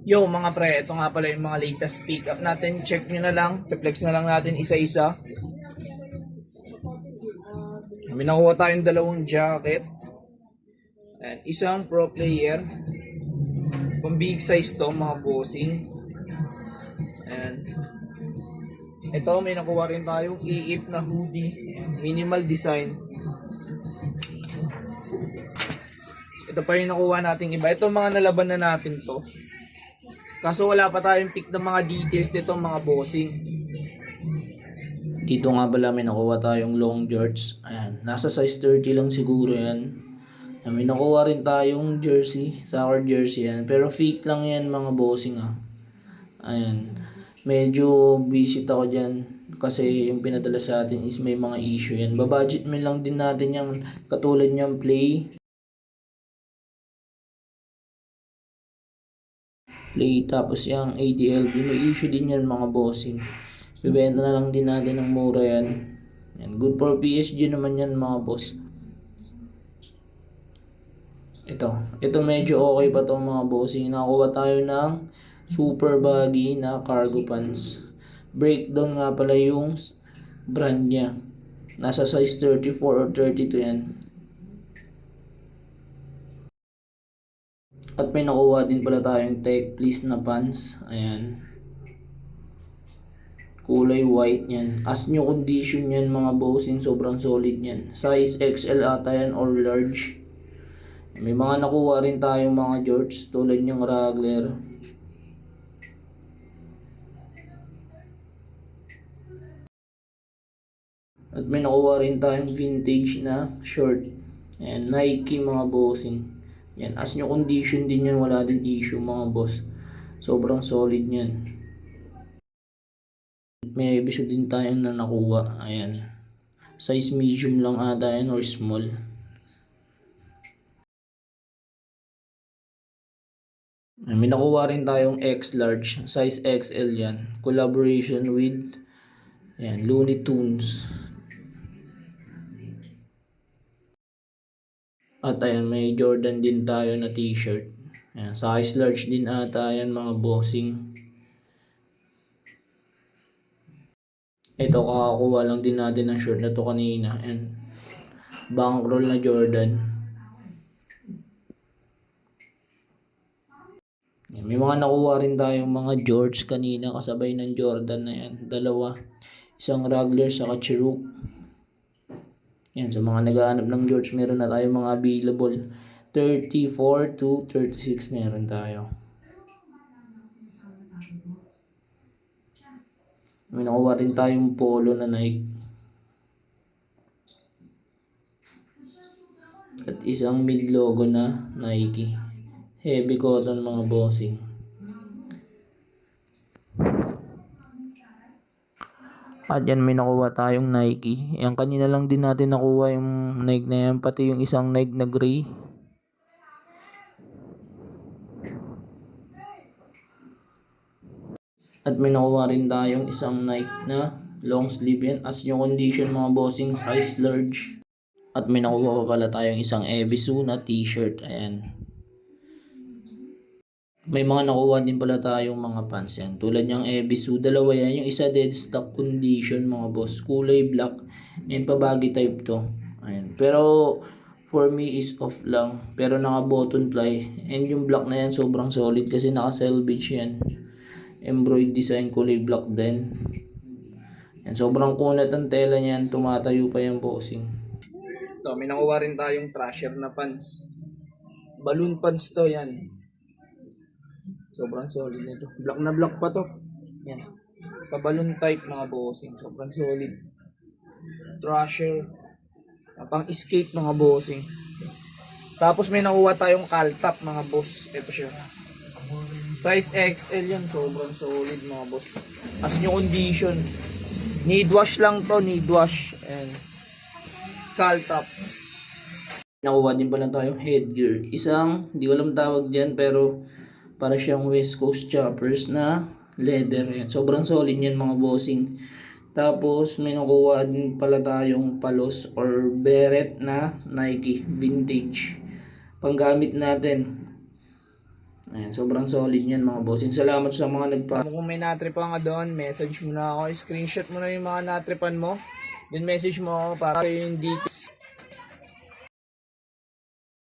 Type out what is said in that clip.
Yo mga pre, ito nga pala yung mga latest pick up natin. Check nyo na lang, reflex na lang natin isa-isa. May nakuha tayong dalawang jacket. And isang pro player. Pang big size to mga bossing. And ito may nakuha rin tayong iip na hoodie. Minimal design. Ito pa yung nakuha nating iba. Ito mga nalaban na natin to. Kaso wala pa tayong pick ng mga details nito mga bossing. Dito nga pala may nakuha tayong long shorts. Ayan, nasa size 30 lang siguro yan. May nakuha rin tayong jersey, soccer jersey yan. Pero fake lang yan mga bossing ah. Ayan, medyo visit ako dyan. Kasi yung pinadala sa atin is may mga issue yan. Babudget mo lang din natin yung katulad niyang play tapos yung ADLB may issue din yan mga bossing. Bibenta na lang din natin ng mura yan. Good for PSG naman yan mga boss. Ito medyo okay pa to mga bossing. Nakakuha tayo ng super baggy na cargo pants. Breakdown nga pala yung brand niya. Nasa size 34 or 32 yan. At may nakuha din pala tayong Tech Please na pants. Ayan. Kulay white yan. As new condition yan mga bossing. Sobrang solid yan. Size XL ata yan or large. May mga nakuha rin tayong mga shorts tulad yung Wrangler. At may nakuha rin tayong vintage na short. Ayan, Nike mga bossing. Yan, as new condition din yan, wala din issue mga boss. Sobrang solid yan. May episode din tayo na nakuha. Ayan. Size medium lang ata yan or small. May nakuha rin tayong X large, size XL yan. Collaboration with ayan, Looney Tunes. At ayan, may Jordan din tayo na t-shirt. Ayan, size large din ata yan mga bossing. Ito kakakuha lang din natin ng short na to kanina. And bankroll na Jordan. May mga nakuha rin tayong mga George kanina kasabay ng Jordan na yan. Dalawa. Isang Wrangler sa Chiruk. Yan, sa mga naghahanap ng George, meron na tayong mga available. 34 to 36 meron tayo. May nakuha rin tayong polo na Nike. At isang mid logo na Nike. Heavy cotton mga bossing. At yan may nakuha tayong Nike. Yan kanina lang din natin nakuha yung Nike na yan. Pati yung isang Nike na gray. At may nakuha rin tayong isang Nike na long sleeve yan. As yung condition mga bossing, size large. At may nakuha pa pala tayong isang Ebisu na t-shirt. Ayan. May mga nakuha din pala tayong mga pants yan. Tulad ng Ebisu, dalawa yan. Yung isa dead stock condition mga boss. Kulay black. May pabaggy type to. Ayan. Pero for me is off lang. Pero naka button ply. And yung black na yan sobrang solid kasi naka selvage yan. Embroidered design kulay black din. Yan, sobrang kunat ang tela niyan. Tumatayo pa yung bossing. Ito, may nakuha rin tayong Thrasher na pants. Balloon pants to yan. Sobrang solid nito. Black na black pa to. Yan. Pabalon type mga bossing. Sobrang solid. Thrasher. Pang escape mga bossing. Tapos may nakuha tayong Caltap mga boss. Ito siya. Size XL yan. Sobrang solid mga boss. As new condition. Need wash lang to. Need wash. And Caltap. Nakuha din pala tayong headgear. Isang, di ko alam tawag dyan pero para siyang West Coast choppers na leather. Yan. Sobrang solid yan mga bossing. Tapos may nakuha din pala tayong palos or beret na Nike vintage. Panggamit natin. Ayan, sobrang solid yan mga bossing. Salamat sa mga nagpa... Kung may natripan ka doon, message mo na ako. Screenshot mo na yung mga natripan mo. Then message mo ako para yung details